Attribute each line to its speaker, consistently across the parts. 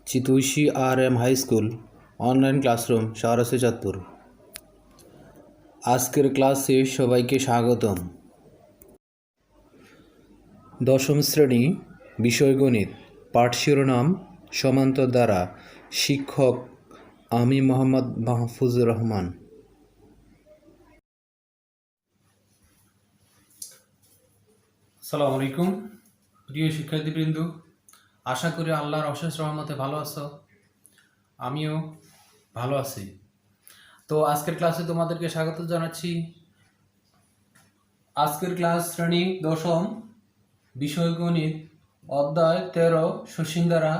Speaker 1: चितौशी RM high school online classroom शहर से चाँदपुर। आजकेर क्लासे सबाइके स्वागतम। दशम श्रेणी विषय गणित पाठ शिरोनाम समांतर द्वारा शिक्षक आमी मोहम्मद महफुजुर रहमान।
Speaker 2: আসসালামু আলাইকুম প্রিয় শিক্ষার্থীবৃন্দ, আশা করি আল্লাহর অশেষ রহমতে ভালো আছো। আমিও ভালো আছি। তো আজকের ক্লাসে তোমাদেরকে স্বাগত জানাচ্ছি। আজকের ক্লাস শ্রেণী দশম বিষয় গণিত অধ্যায় 13 সসীম ধারা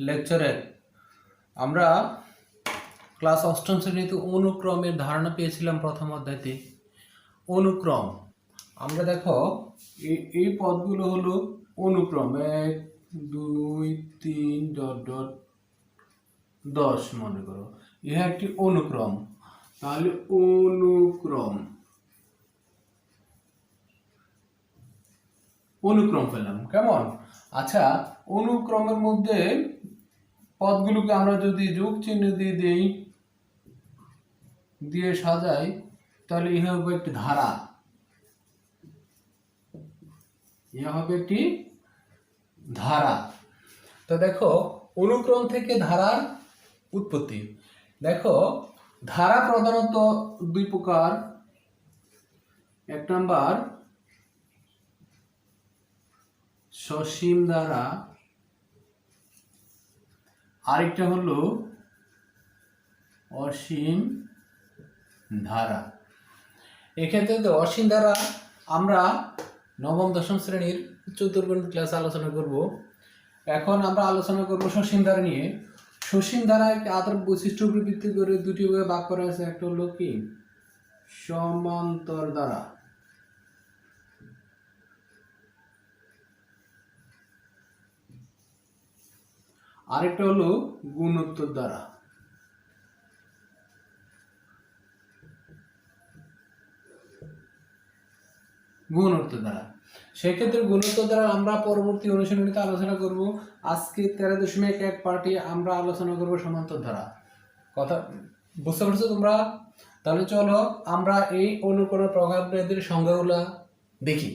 Speaker 2: লেকচার 1। আমরা ক্লাস অষ্টম শ্রেণীতে অনুক্রমের ধারণা পেয়েছিলাম প্রথম অধ্যায়তে। অনুক্রম আমরা দেখো এই পদগুলো হলো অনুক্রম 1 2 3 ... 10 মনে করো, ইহা একটি অনুক্রম। তাহলে অনুক্রম পেলাম কেমন। আচ্ছা, অনুক্রমের মধ্যে পদগুলোকে আমরা যদি যোগ চিহ্ন দিয়ে সাজাই তাহলে ইহা হবে একটি ধারা। ইহা হবে একটি ধারা। তো দেখো অনুক্রম থেকে ধারার উৎপত্তি। দেখো ধারা প্রধানত দুই প্রকার। এক নাম্বার সসীম ধারা, আরেকটা হলো অসীম ধারা। এক্ষেত্রে তো অসীম ধারা আমরা নবম দশম শ্রেণীর চতুর্থ ক্লাসে আলোচনা করব। এখন আমরা আলোচনা করব সসীম ধারা নিয়ে। সসীম ধারায় আধার বৈশিষ্ট্যের উপর ভিত্তি করে দুটি ভাগে ভাগ করা আছে। একটা হলো কি সমান্তর ধারা, আরেকটা হলো গুণোত্তর ধারা। গুণোত্তর ধারা, সেক্ষেত্রে গুণোত্তর ধারা আমরা পরবর্তী অনুশীলনীতে আলোচনা করব। আজকে 13.1 পার্টে আমরা আলোচনা করব সমান্তর ধারা। কথা বুঝতে পারছো তোমরা? তাহলে চলো আমরা এই অনুকরণ প্রকারভেদের সংজ্ঞাগুলো দেখি।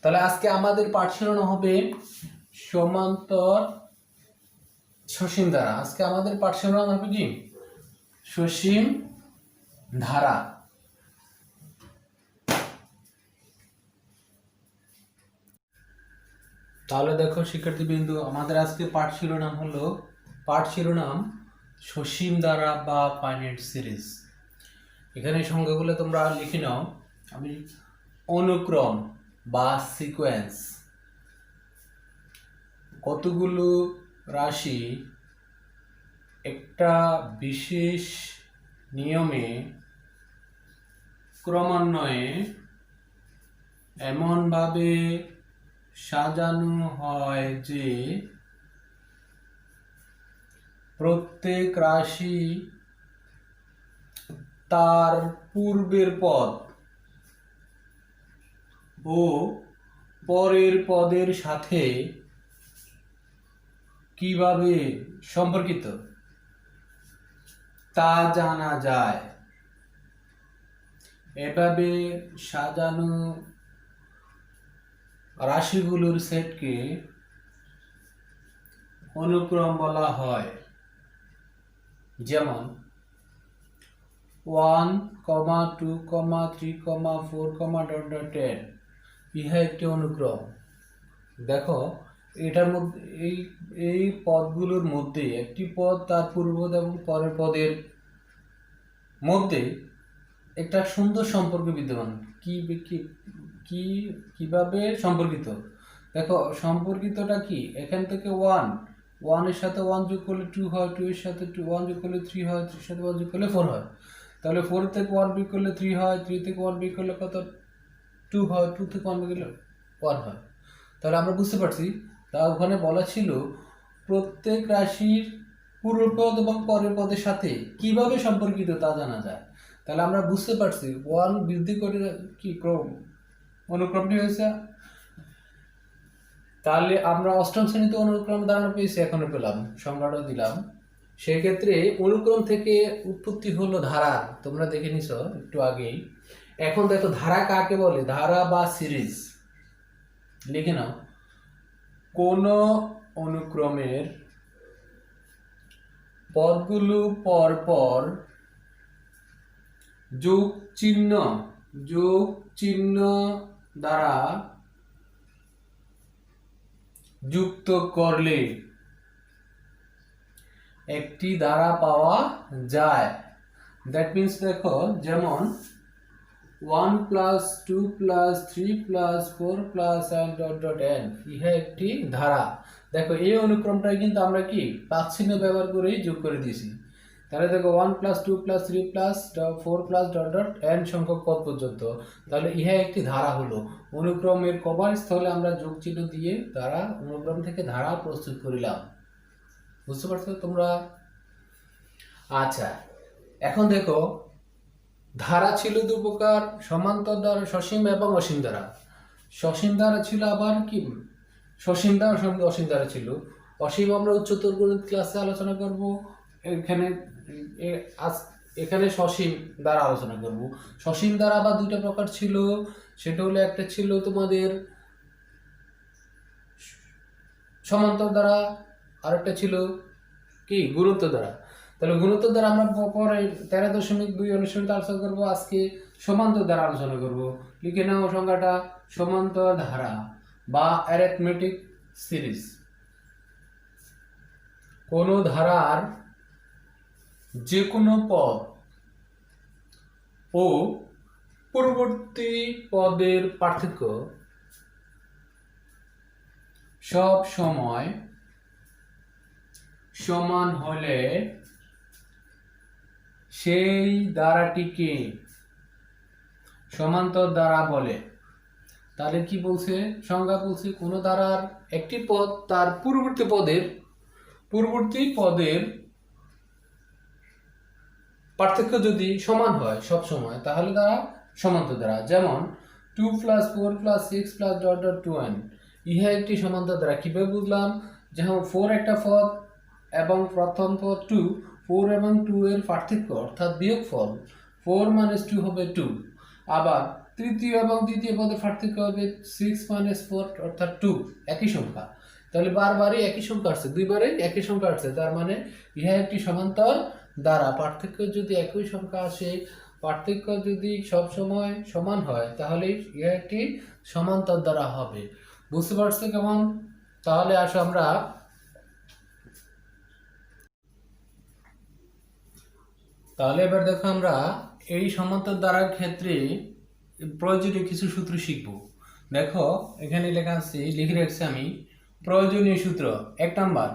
Speaker 2: তাহলে আজকে আমাদের পাঠ শিরোনাম হবে সমান্তর সসীম ধারা। আজকে আমাদের পাঠ শিরোনাম হবে কি সসীম ধারা। তাহলে দেখো শিক্ষার্থীবৃন্দু, আমাদের আজকে পাঠ শিরোনাম সসীম ধারা বা ফাইনাইট সিরিজ। এখানে সংখ্যাগুলো তোমরা লিখে নাও। আমি অনুক্রম বা সিকোয়েন্স, কতগুলো রাশি একটা বিশেষ নিয়মে ক্রমান্বয়ে এমনভাবে সাজানো হয় যে প্রত্যেক রাশি তার পূর্বের পদ ও পরের পদের সাথে কিভাবে সম্পর্কিত তা জানা যায়। এভাবে সাজানো রাশিগুলোর সেটকে অনুক্রম বলা হয়। যেমন 1, 2, 3, 4, ... ইহা একটি অনুক্রম। দেখো এটার মধ্যে এই পদগুলোর মধ্যে একটি পদ তার পূর্বপদ এবং পরের পদের মধ্যে একটা সুন্দর সম্পর্ক বিদ্যমান। কিভাবে সম্পর্কিত? দেখো সম্পর্কিতটা কি, এখান থেকে 1 এর সাথে 1 যোগ করলে 2 হয়, 2 এর সাথে 1 যোগ করলে 3 হয়, 3 এর সাথে 1 যোগ করলে 4 হয়। তাহলে 4 থেকে 1 বিয়োগ করলে 3 হয়, 3 থেকে 1 বিয়োগ করলে কত 2 হয়, 2 থেকে 1 বিয়োগ করলে 1 হয়। তাহলে আমরা বুঝতে পারছি তা ওখানে বলা ছিল প্রত্যেক রাশির পূর্বপদ এবং পরের পদের সাথে কিভাবে সম্পর্কিত তা জানা যায়। তাহলে আমরা বুঝতে পারছি 1 বৃদ্ধি করে কি ক্রম অনুক্রমটি হয়েছে তাহলে আমরা অষ্টম শ্রেণীতে অনুক্রম ধারণা পেয়েছি, এখনো পেলাম, সংজ্ঞাটা দিলাম। সেক্ষেত্রে অনুক্রম থেকে উৎপত্তি হলো ধারা, তোমরা দেখে নিছো একটু আগেই। এখন দেখো ধারা কাকে বলে, ধারা বা সিরিজ। লিখে নাও, কোন অনুক্রমের পদগুলো পর পর যোগ চিহ্ন দ্বারা যুক্ত করলে একটি ধারা পাওয়া যায়। দ্যাট মিন্স দেখো, যেমন 1 + 2 + 3 + 4 + n, ইহা একটি ধারা। দেখো এই অনুক্রমটাই কিন্তু আমরা কি প্লাস চিহ্ন ব্যবহার করেই যোগ করে দিয়েছি। তাহলে দেখো 1 + 2 + 3 + 4 + n সংখ্যক পদ পর্যন্ত, তাহলে ইহা একটি ধারা হলো। অনুক্রমের কবার স্থলে আমরা যোগ চিহ্ন দিয়ে ধারা, অনুক্রম থেকে ধারা প্রস্তুত করিলাম। বুঝতে পারছো তোমরা? আচ্ছা, এখন দেখো ধারা ছিল দু প্রকার, সমান্তর ধারা, সসীম এবং অসীম ধারা। সসীম ধারা ছিল আবার কি, সসীম ধারা অসীম ধারা ছিল। অসীম আমরা উচ্চতর গণিত ক্লাসে আলোচনা করব। এখানে এখানে সসীম দ্বারা আলোচনা করব। সসীম দ্বারা আবার দুইটা প্রকার ছিল, সেটা হলো একটা ছিল তোমাদের সমান্তর দ্বারা, আর একটা ছিল কি গুণোত্তর দ্বারা। তাহলে গুণোত্তর দ্বারা আমরা পরে 13.2 অনুশীলনীতে আলোচনা করব। আজকে সমান্তর দ্বারা আলোচনা করব। লিখে নাও সংজ্ঞাটা, সমান্তর ধারা বা অ্যারিথমেটিক সিরিজ। কোন ধারার যে কোনো পদ ও পূর্ববর্তী পদের পার্থক্য সব সময় সমান হলে সেই ধারাটিকে সমান্তর ধারা বলে। তাহলে কি বলছে, সংজ্ঞা বলছে, কোন ধারার একটি পদ তার পূর্ববর্তী পদের পার্থক্য যদি সমান হয় সব সময়, তাহলে তারা সমান্তর ধারা। যেমন 2 + 4 + 6 + (2n), ইহা একটি সমান্তর ধারা। কিভাবে বুঝলাম, যেমন 4 একটা পদ এবং প্রথম পদ 2, 4 এবং 2 এর পার্থক্য অর্থাৎ বিয়োগফল 4 - 2 হবে 2। আবার তৃতীয় এবং দ্বিতীয় পদের পার্থক্য হবে 6 - 4 অর্থাৎ 2, একই সংখ্যা। তাহলে বারবারই একই সংখ্যা আসছে, দুইবারই একই সংখ্যা আসছে, তার মানে ইহা একটি সমান্তর দ্বারা। পার্থক্য যদি একই সংখ্যা আসে, পার্থক্য যদি সব সময় সমান হয়, তাহলে ইহা একটি সমান্তর দ্বারা হবে। বুঝতে পারছো কেমন? তাহলে আসো আমরা এবার দেখো আমরা এই সমান্তর দ্বারার ক্ষেত্রে প্রয়োজনীয় কিছু সূত্র শিখব। দেখো এখানে লেখা আছে, লিখে রাখছি আমি, প্রয়োজনীয় সূত্র। 1 নাম্বার,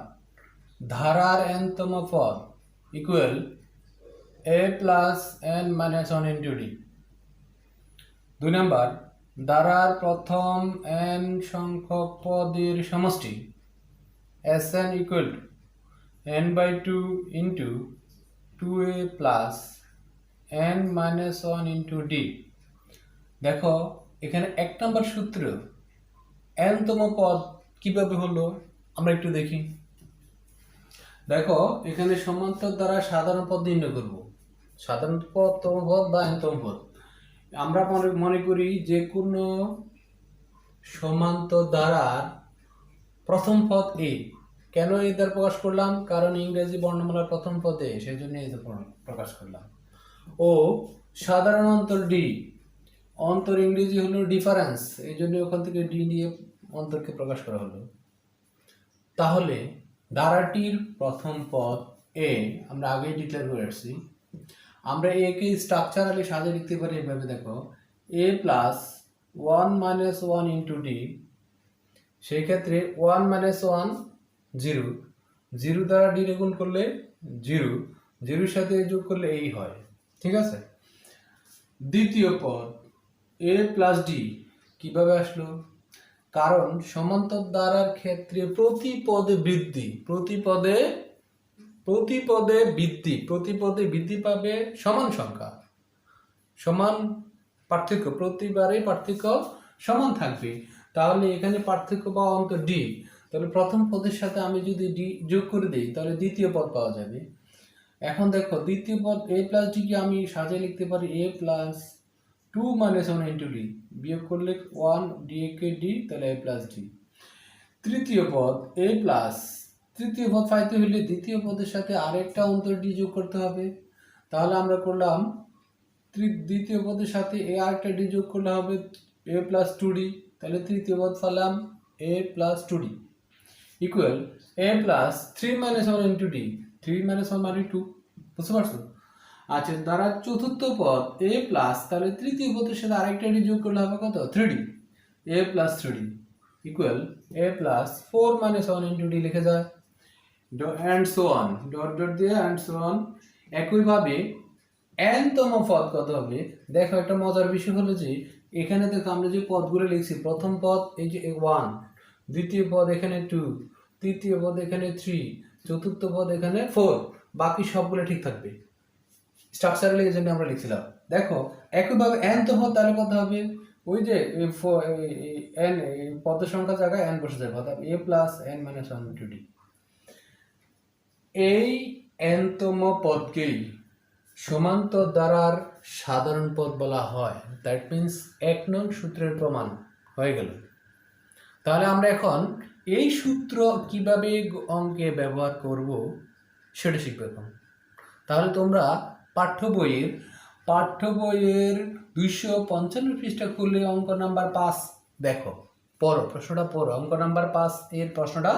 Speaker 2: ধারার n-তম পদ equal a + n - 1 * d। 2 number, ধারার প্রথম n সংখ্যক পদের সমষ্টি Sn = n/2 * 2a + n - 1 * d। দেখো এখানে 1 নম্বর সূত্র, n-তম পদ কিভাবে হলো আমরা একটু দেখি। দেখো এখানে সমান্তর দ্বারা সাধারণ পদ নির্ণয় করব। সাধারণ পদ, তম পদ বা n-তম পদ। আমরা মনে করি যে কোনো সমান্তর দ্বারার প্রথম পদ a। কেন এই দ্বারা প্রকাশ করলাম? কারণ ইংরেজি বর্ণমালার প্রথম পদে, সেই জন্য এই প্রকাশ করলাম। ও সাধারণ অন্তর d, অন্তর ইংরেজি হলো ডিফারেন্স, এই জন্য ওখান থেকে d নিয়ে অন্তরকে প্রকাশ করা হলো। তাহলে ধারাটির প্রথম পদ a আমরা আগেই ডিক্লেয়ার করে আসছি। আমরা a কে স্ট্রাকচারালি সাজিয়ে লিখতে পারি এভাবে, দেখো a + 1 - 1 * d। সেই ক্ষেত্রে 1 - 1 0, 0 দ্বারা d গুণ করলে 0, 0 এর সাথে যোগ করলে এই হয়। ঠিক আছে। দ্বিতীয় পদ a + d কিভাবে আসলো? কারণ সমান্তর দ্বারার ক্ষেত্রে প্রতি পদে বৃদ্ধি পাবে সমান সংখ্যা, সমান পার্থক্য, প্রতিবারেই পার্থক্য সমান থাকবে। তাহলে এখানে পার্থক্য বা অন্ত ডি, তাহলে প্রথম পদের সাথে আমি যদি ডি যোগ করে দিই তাহলে দ্বিতীয় পদ পাওয়া যাবে। এখন দেখো দ্বিতীয় পদ এ প্লাস ডি কে আমি সাজিয়ে লিখতে পারি এ প্লাস 2 মাইনাস 1 ইন্টু ডি, বিয়োগ করলে 1 ডি কে ডি, তাহলে এ প্লাস ডি। তৃতীয় পদ এ প্লাস, তৃতীয় পদ পাইতে হলে দ্বিতীয় পদের সাথে আরেকটা অন্তর ডি যোগ করতে হবে। তাহলে আমরা করলাম দ্বিতীয় পদের সাথে এ আরেকটা ডি যোগ করলে হবে এ প্লাস 2d, তাহলে তৃতীয় পদ পেলাম a plus 2d equal a plus 3 minus 1 into d, 3 minus 1 মানে 2, বুঝতে পারছো? আচ্ছা, দ্বারা চতুর্থ পদ এ প্লাস, তাহলে তৃতীয় পদের সাথে আরেকটা ডি যোগ করলে হবে কত 3d, A plus 3d equal a plus 4 minus 1 into D লিখে যায়, and so on, dot dot দিয়ে অ্যান্ড সো অন। একইভাবে n তম পদ কত হবে? দেখো একটা মজার বিষয় হলো যে এখানে দেখো আমরা যে পদগুলো লিখছি, প্রথম পদ এই যে 1, দ্বিতীয় পদ এখানে 2, তৃতীয় পদ এখানে 3, চতুর্থ পদ এখানে 4, বাকি সবগুলো ঠিক থাকবে স্ট্রাকচারালি, এই জন্য আমরা লিখছিলাম। দেখো একইভাবে n-তম পদ তাহলে কত হবে? ওই যে n পদের সংখ্যা জায়গায় n বসে যাবে, অর্থাৎ a plus n minus 1 into D. এই n-তম পদকেই সমান্তর দ্বারার সাধারণ পদ বলা হয়। দ্যাট মিন্স 1 নং সূত্রের প্রমাণ হয়ে গেল। তাহলে আমরা এখন এই সূত্র কিভাবে অঙ্কে ব্যবহার করব সেটা শিখব এখন। তাহলে তোমরা পাঠ্য বইয়ের 255 পৃষ্ঠা খুলে অঙ্ক নাম্বার 5 দেখো, পড়ো, প্রশ্নটা পড়ো, অঙ্ক নাম্বার 5 এর প্রশ্নটা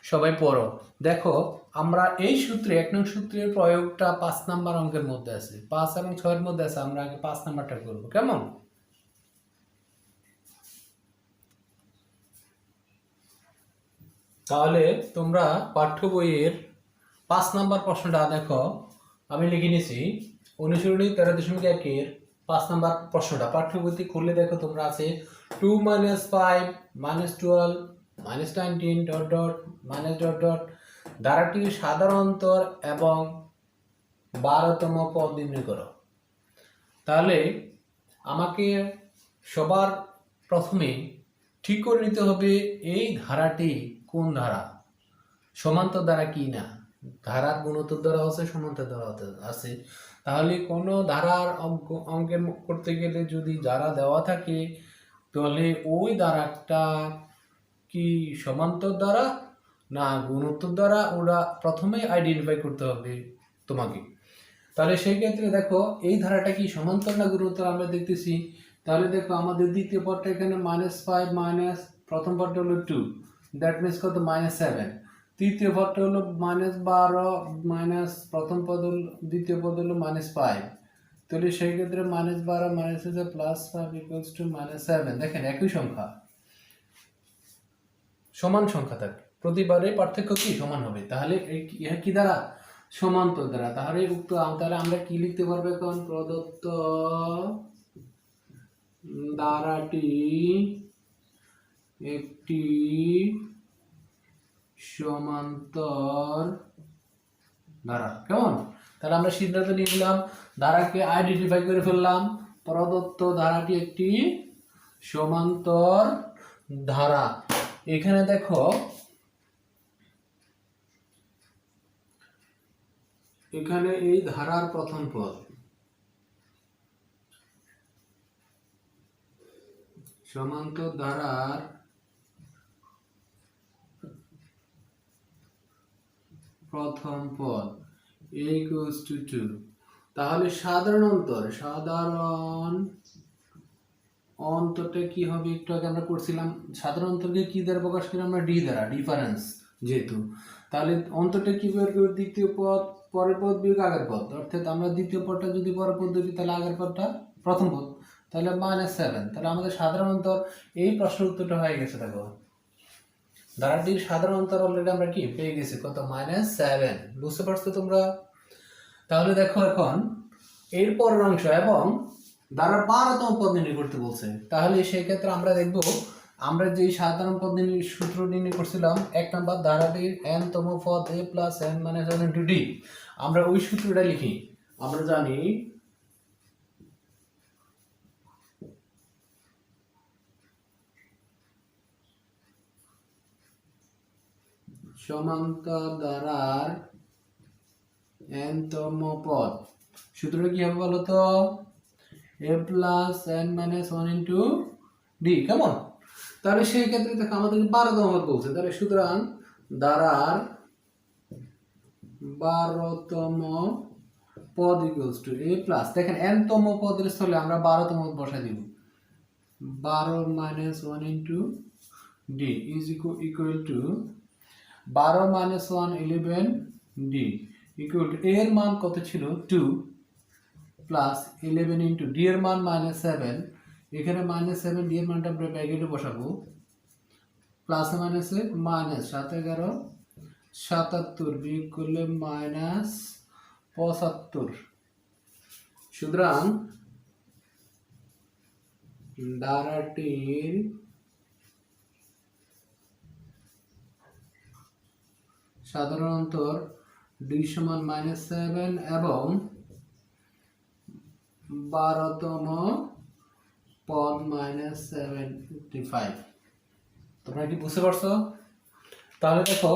Speaker 2: সবাই পড়ো। দেখো আমরা এই সূত্রে 1 নং সূত্রের প্রয়োগটা 5 নাম্বার অঙ্কের মধ্যে আছে, 5 এবং 6 এর মধ্যে আছে। আমরা আগে 5 নাম্বারটা করব, কেমন? তাহলে তোমরা পাঠ্য বইয়ের 5 নাম্বার প্রশ্নটা দেখো, আমি লিখে নিয়েছি অনুশীলনী 13.1 এর 5 নাম্বার প্রশ্নটা পাঠ্য বইতে খুললে দেখো তোমরা আছে 2 minus 5 minus 12 minus 19 dot dot minus dot dot দ্বারাটির সাধারণ অন্তর এবং 12তম পদ নির্ণয় করো। তাহলে আমাকে সবার প্রথমে ঠিক করে নিতে হবে এই ধারাটি কোন ধারা, সমান্তর ধারা কি না। ধারার গুণোত্তর দ্বারা আছে, সমান্তর দ্বারা আছে। তাহলে কোনো ধারার অঙ্কের করতে গেলে যদি ধারা দেওয়া থাকে তাহলে ওই ধারাটা কি সমান্তর দ্বারা না গুণোত্তর দ্বারা, ওরা প্রথমে আইডেন্টিফাই করতে হবে তোমাকে। তাহলে সেই ক্ষেত্রে দেখো এই ধারাটা কি সমান্তর না গুণোত্তর আমরা দেখতেছি। তাহলে দেখো আমাদের দ্বিতীয় পদটা এখানে -5 মাইনাস প্রথম পদটা হলো 2, দ্যাট মিনস কত -7, তৃতীয় পদটা হলো -12 মাইনাস প্রথম পদ হলো, দ্বিতীয় পদ হলো -5, তাহলে সেই ক্ষেত্রে -12 মাইনাস হচ্ছে +5 ইকুয়ালস টু -7। দেখেন একই সংখ্যা, সমান সংখ্যা থাকে, প্রতিবারে পার্থক্য কি সমান হবে। তাহলে এই কি দ্বারা সমান্তর দ্বারা। তাহলে তাহলে আমরা কি লিখতে পারবো এখন? প্রদত্ত ধারাটি একটি সমান্তর ধারা, কেমন? তাহলে আমরা সিদ্ধান্ত নিয়ে নিলাম, ধারাকে আইডেন্টিফাই করে ফেললাম, প্রদত্ত ধারাটি একটি সমান্তর ধারা। এখানে দেখো এখানে এই ধারার প্রথম পদ সমান্তর ধারার প্রথম পদ a equals to 2। তাহলে সাধারণ অন্তরটা কি হবে? একটু আগে আমরা করছিলাম সাধারণ অন্তরকে কি দ্বারা প্রকাশ করি আমরা? ডি দ্বারা, ডিফারেন্স যেহেতু। তাহলে অন্তরটা কি বের করব? দ্বিতীয় পদ পরের পদ বিয়োগ আগের পদ, অর্থাৎ আমরা দ্বিতীয় পদটা যদি পরের পদ ধরি তাহলে আগের পদটা প্রথম পদ, তাহলে -7। তাহলে আমাদের সাধারণ অন্তর, এই প্রশ্নের উত্তরটা হয়ে গেছে। দেখো ধারাটির সাধারণ অন্তর অলরেডি আমরা কি পেয়ে গেছি, কত? -7। বুঝতে পারছো তোমরা? তাহলে দেখো এখন এর পরের অংশ এবং ধারার 12তম পদ নির্ণয় করতে বলছে। তাহলে সেই ক্ষেত্রে আমরা দেখব আমরা যে সাধারণ পদ সূত্র নির্ণয় করছিলাম 1 নম্বর ধারাটির n-তম পদ a plus n minus 1 into D, আমরা ওই সূত্রটা লিখি। আমরা জানি সমান্তর ধারার nতম পদ। সূত্রটা কি হবে বলো তো? a plus n minus 1 into D. কেমন? তাহলে সেই ক্ষেত্রে দেখো আমাদেরকে 12তম পদ বলছে, তাহলে সুতরাং ধারার 12তম পদ ইকুয়ালস টু a প্লাস, দেখেন nতম পদের স্থলে আমরা 12তম পদ বসাই দিব, 12 minus 1 into D is equal to 12 minus 1 11 D equal to এর মান কত ছিল 2 প্লাস 11 ইন্টু ডি এর মান মাইনাস 7, এখানে মাইনাস 7 ডি এর মানটা আমরা ব্র্যাকেটে বসাবো, প্লাস মাইনাসে মাইনাস 7 11 77 বিয়োগ করলে মাইনাস 75। সুতরাং ধারাটির সাধারণ অন্তর ডি সমান মাইনাস 7 এবং 12তম পদ মাইনাস 75। তোমরা কি বুঝতে পারছো? তাহলে দেখো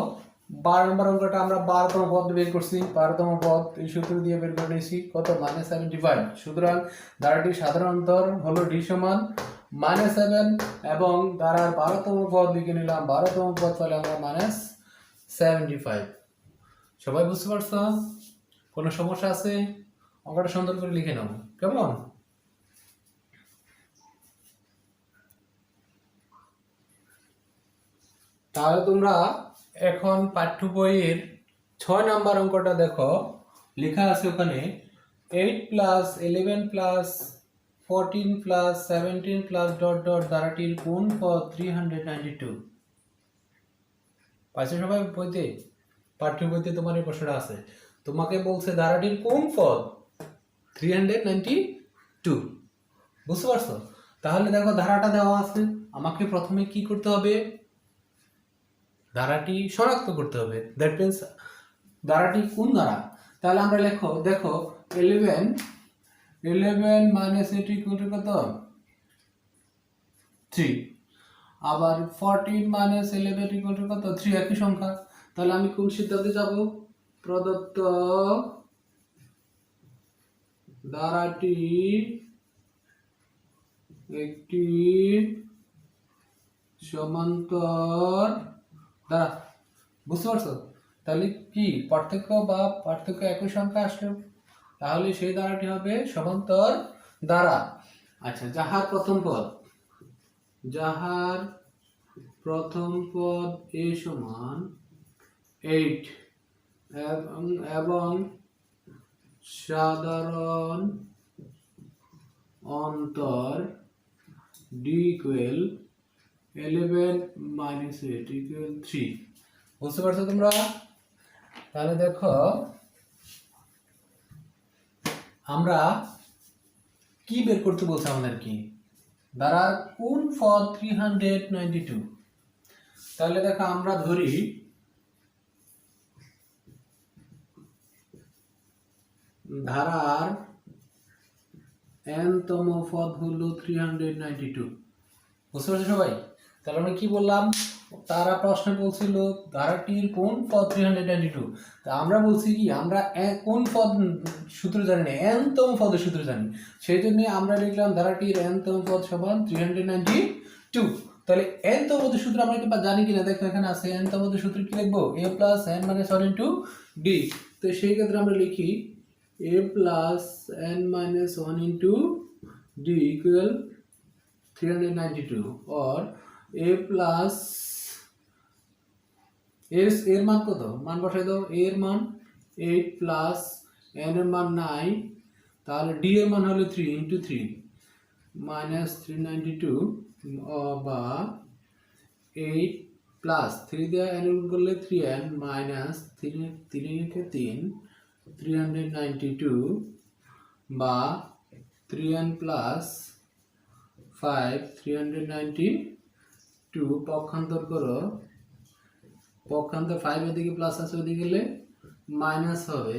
Speaker 2: 12 নম্বর অঙ্কটা আমরা 12তম পদ বের করছি, 12তম পদ এই সূত্র দিয়ে বের করে নিয়েছি কত, মাইনাস 75। সুতরাং ধারাটির সাধারণ অন্তর হলো ডি সমান মাইনাস 7 এবং ধারার 12তম পদ লিখে নিলাম, 12তম পদ তাহলে আমরা মাইনাস 75। সবাই বুঝতে পারছো? কোনো সমস্যা আছে? অঙ্কটা সুন্দর করে লিখে নাও, কেমন? তাহলে তোমরা এখন পাঠ্য বইয়ের 6 নাম্বার অঙ্কটা দেখো, লেখা আছে ওখানে 8 plus 11 plus 14 plus 17 plus dot dot ধারাটির কোন পদ 392। পাইছো সবাই বইতে? পাঠ্য বইতে তোমার এই প্রশ্নটা আছে, তোমাকে বলছে ধারাটির কোন পদ 392। বুঝতে পারছো? তাহলে দেখো ধারাটা দেওয়া আছে, আমাকে প্রথমে কি করতে হবে, ধারাটি শনাক্ত করতে হবে। দ্যাট মিন্স ধারাটি কোন ধারা। তাহলে আমরা দেখো 11 মাইনাস 8 ইকুয়াল টু কত, 3। আবার 14 মাইনাস 11 ইকুয়াল টু কত, 3, একই সংখ্যা। তাহলে আমি কোন সিদ্ধান্তে যাব, প্রদত্ত ধারাটি একটি সমান্তর ধারা। বুঝতে পারছো? তাহলে কি পার্থক্য একই সংখ্যা আসলো, তাহলে সেই ধারাটি হবে সমান্তর ধারা। আচ্ছা, যাহার প্রথম পদ a সমান 8 এবং সাধারণ অন্তর d ইকুয়াল 11 মাইনাস 8 ইকুয়াল 3। বুঝতে পারছো তোমরা? তাহলে দেখো আমরা কি বের করতে বলছে আমাদের, কি ধারার কোন পদ 392। তাহলে দেখো আমরা ধরি ধারার nতম পদ হলো 392। বুঝতে পারছো সবাই? তাহলে আমরা কি বললাম, তারা প্রশ্ন বলছিল ধারাটির কোন পদ 392। তা আমরা বলছি কি, আমরা কোন পদ সূত্র জানি না, nতম পদের সূত্র জানি, সেই জন্য আমরা লিখলাম ধারাটির nতম পদ সমান 392। তাহলে nতম পদের সূত্র আমরা কি জানি কিনা, দেখো এখানে আছে nতম পদের সূত্র কি লিখবো, a plus n minus 1 into D. তো সেই ক্ষেত্রে আমরা লিখি a plus n minus 1 into D equal 392, or a plus এর মান কত, মান বসাই দাও, a এর মান 8 প্লাস n এর মান 9, তাহলে d এর মান হলো 3 ইন্টু 3 মাইনাস 392, বা 8 প্লাস 3 দিয়ে n গুণ করলে 3n মাইনাস 3 ইন্টু 3 392, বা 3n প্লাস 5 392। পক্ষান্তর করো, পক্ষান্তর 5 এদিকে প্লাস আছে, ওদিকে গেলে মাইনাস হবে,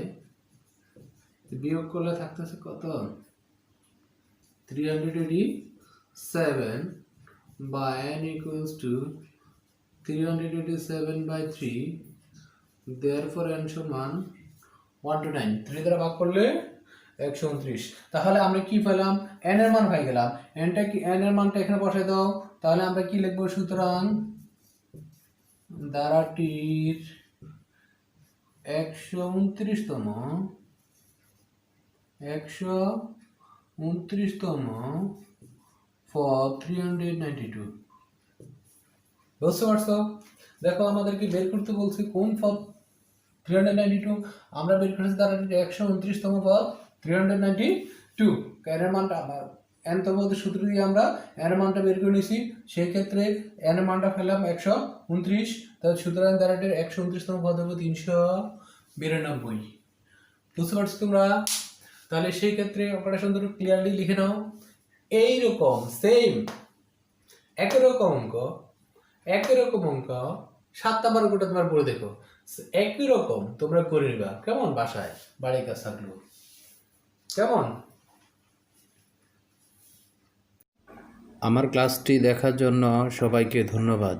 Speaker 2: বিয়োগ করলে থাকতেছে কত, 387, বা n equals to 387/3 therefore n সমান 1 to 9 3 দ্বারা ভাগ করলে 129। তাহলে আমরা কি পেলাম? n এর মান পাই গেলাম। n এর মানটা এখানে বসাই দাও, তাহলে আমরা কি লিখবো? সুতরাং ধারাটির 129তম for 392। বুঝতে পারছো? দেখো আমাদেরকে বের করতে বলছে কোন পদ 392, আমরা বের করেছি ধারাটির 129তম পদ 392। এর মানটা আমার n তম পদের সূত্র দিয়ে আমরা n এর মানটা বের করে নিয়েছি। সেই ক্ষেত্রে n এর মানটা পেলাম 129, তাহলে সুতরাং ধারাটির 129তম পদ হবে 392। বুঝতে পারছো তোমরা? তাহলে সেই ক্ষেত্রে অপারেশন দুটো ক্লিয়ারলি লিখে নাও। এইরকম সেম একই রকম অঙ্ক 7 নাম্বার অঙ্কটা তোমার পড়ে দেখো, একই রকম তোমরা করে নিবা। কেমন? বাসায় বাড়ির কাজ থাকলো কেমন?
Speaker 1: আমার ক্লাসটি দেখার জন্য সবাইকে ধন্যবাদ।